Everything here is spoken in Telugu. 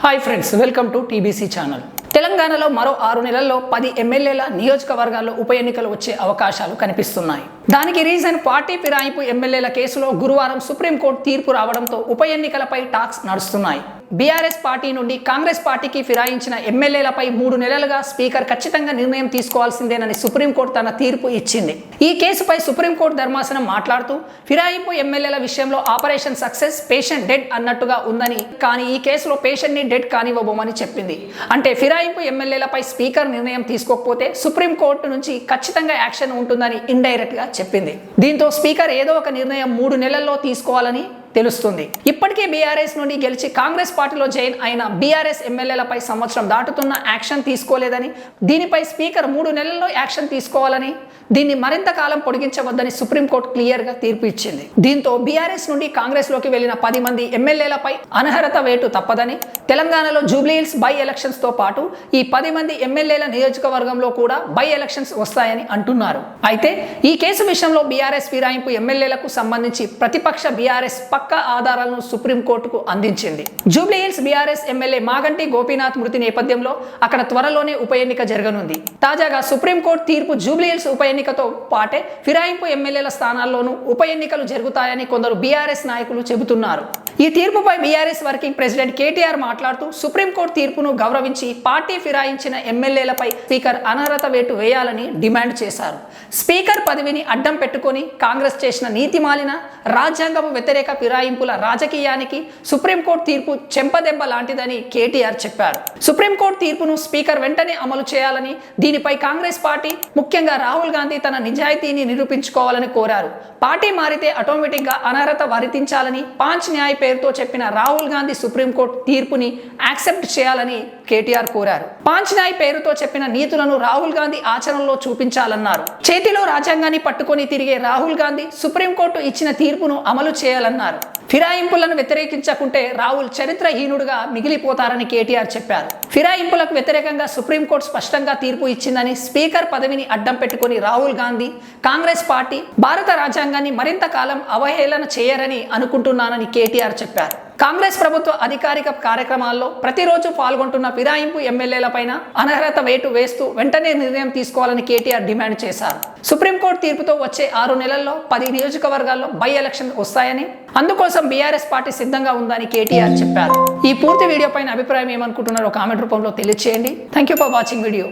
Hi friends, welcome to TBC channel. తెలంగాణలో మరో 6 నెలల్లో 10 ఎమ్మెల్యేల నియోజకవర్గాల్లో ఉప ఎన్నికలు వచ్చే అవకాశాలు కనిపిస్తున్నాయి. దానికి రీజన్ పార్టీ ఫిరాయింపు ఎమ్మెల్యేల కేసులో గురువారం సుప్రీంకోర్టు తీర్పు రావడంతో ఉప ఎన్నికలపై టాక్స్ నడుస్తున్నాయి. బీఆర్ఎస్ పార్టీ నుండి కాంగ్రెస్ పార్టీకి ఫిరాయించిన ఎమ్మెల్యేలపై 3 నెలలుగా స్పీకర్ ఖచ్చితంగా నిర్ణయం తీసుకోవాల్సిందేనని సుప్రీంకోర్టు తన తీర్పు ఇచ్చింది. ఈ కేసుపై సుప్రీంకోర్టు ధర్మాసనం మాట్లాడుతూ ఫిరాయింపు ఎమ్మెల్యేల విషయంలో ఆపరేషన్ సక్సెస్, పేషెంట్ డెడ్ అన్నట్టుగా ఉందని, కానీ ఈ కేసులో పేషెంట్ ని డెడ్ కానివ్వబోమని చెప్పింది. అంటే ఫిరాయింపు ఎమ్మెల్యేలపై స్పీకర్ నిర్ణయం తీసుకోకపోతే సుప్రీంకోర్టు నుంచి ఖచ్చితంగా యాక్షన్ ఉంటుందని ఇండైరెక్ట్ గా చెప్పింది. దీంతో స్పీకర్ ఏదో ఒక నిర్ణయం 3 నెలల్లో తీసుకోవాలని తెలుస్తుంది. ఇప్పటికే బీఆర్ఎస్ నుండి గెలిచి కాంగ్రెస్ పార్టీలో జాయిన్ అయిన బీఆర్ఎస్ ఎమ్మెల్యేలపై సంవత్సరం దాటుతున్న యాక్షన్ తీసుకోలేదని, దీనిపై స్పీకర్ 3 నెలల్లో యాక్షన్ తీసుకోవాలని, దీన్ని మరింత కాలం పొడిగించవద్దని సుప్రీంకోర్టు క్లియర్ గా తీర్పు ఇచ్చింది. దీంతో బీఆర్ఎస్ నుండి కాంగ్రెస్ లోకి వెళ్లిన 10 మంది ఎమ్మెల్యేలపై అనర్హత వేటు తప్పదని, తెలంగాణలో జూబ్లీహిల్స్ బై ఎలక్షన్స్ తో పాటు ఈ 10 మంది ఎమ్మెల్యేల నియోజకవర్గంలో కూడా బై ఎలక్షన్స్ వస్తాయని అంటున్నారు. అయితే ఈ కేసు విషయంలో బీఆర్ఎస్ ఫిరాయింపు ఎమ్మెల్యేలకు సంబంధించి ప్రతిపక్ష బీఆర్ఎస్ పక్కా ఆధారాలను సుప్రీంకోర్టుకు అందించింది. జూబ్లీహిల్స్ బీఆర్ఎస్ ఎమ్మెల్యే మాగంటి గోపీనాథ్ మృతి నేపథ్యంలో అక్కడ త్వరలోనే ఉప ఎన్నిక జరగనుంది. తాజాగా సుప్రీంకోర్టు తీర్పు జూబ్లీహిల్స్ ఉప ఎన్నికతో పాటే ఫిరాయింపు ఎమ్మెల్యేల స్థానాల్లోనూ ఉప ఎన్నికలు జరుగుతాయని కొందరు బీఆర్ఎస్ నాయకులు చెబుతున్నారు. ఈ తీర్పుపై బీఆర్ఎస్ వర్కింగ్ ప్రెసిడెంట్ కేటీఆర్ మాట్లాడుతూ సుప్రీంకోర్టు తీర్పును గౌరవించి పార్టీ ఫిరాయించిన ఎమ్మెల్యేలపై స్పీకర్ అనర్హత వేటు వేయాలని డిమాండ్ చేశారు. స్పీకర్ పదవిని అడ్డం పెట్టుకుని కాంగ్రెస్ చేసిన నీతిమాలిన రాజ్యాంగపు వ్యతిరేక ఫిరాయింపుల రాజకీయానికి సుప్రీంకోర్టు తీర్పు చెంపదెబ్బ లాంటిదని కేటీఆర్ చెప్పారు. సుప్రీంకోర్టు తీర్పును స్పీకర్ వెంటనే అమలు చేయాలని, దీనిపై కాంగ్రెస్ పార్టీ ముఖ్యంగా రాహుల్ గాంధీ తన నిజాయితీని నిరూపించుకోవాలని కోరారు. పార్టీ మారితే ఆటోమేటిక్ గా అనర్హత వరించాలని పాంచ్ న్యాయ్ పేరుతో చెప్పిన రాహుల్ గాంధీ సుప్రీంకోర్టు తీర్పుని యాక్సెప్ట్ చేయాలని కేటీఆర్ కోరారు. పాంచ్ న్యాయ్ పేరుతో చెప్పిన నీతులను రాహుల్ గాంధీ ఆచరణలో చూపించాలన్నారు. చేతిలో రాజ్యాంగాన్ని పట్టుకొని తిరిగే రాహుల్ గాంధీ సుప్రీంకోర్టు ఇచ్చిన తీర్పును అమలు చేయాలన్నారు. ఫిరాయింపులను వ్యతిరేకించకుంటే రాహుల్ చరిత్రహీనుడుగా మిగిలిపోతారని కేటీఆర్ చెప్పారు. ఫిరాయింపులకు వ్యతిరేకంగా సుప్రీంకోర్టు స్పష్టంగా తీర్పు ఇచ్చిందని, స్పీకర్ పదవిని అడ్డం పెట్టుకుని రాహుల్ గాంధీ, కాంగ్రెస్ పార్టీ భారత రాజ్యాంగాన్ని మరింత కాలం అవహేళన చేయరని అనుకుంటున్నానని కేటీఆర్ చెప్పారు. కాంగ్రెస్ ప్రభుత్వ అధికారిక కార్యక్రమాల్లో ప్రతిరోజు పాల్గొంటున్న ఫిరాయింపు ఎమ్మెల్యేలపైన అనర్హత వేటు వేస్తూ వెంటనే నిర్ణయం తీసుకోవాలని కేటీఆర్ డిమాండ్ చేశారు. సుప్రీంకోర్టు తీర్పుతో వచ్చే 6 నెలల్లో 10 నియోజకవర్గాల్లో బై ఎలక్షన్ వస్తాయని, అందుకోసం బీఆర్ఎస్ పార్టీ సిద్ధంగా ఉందని కేటీఆర్ చెప్పారు. ఈ పూర్తి వీడియో పైన అభిప్రాయం ఏమనుకుంటున్నారో కామెంట్ రూపంలో తెలియజేయండి. Thank you for watching video.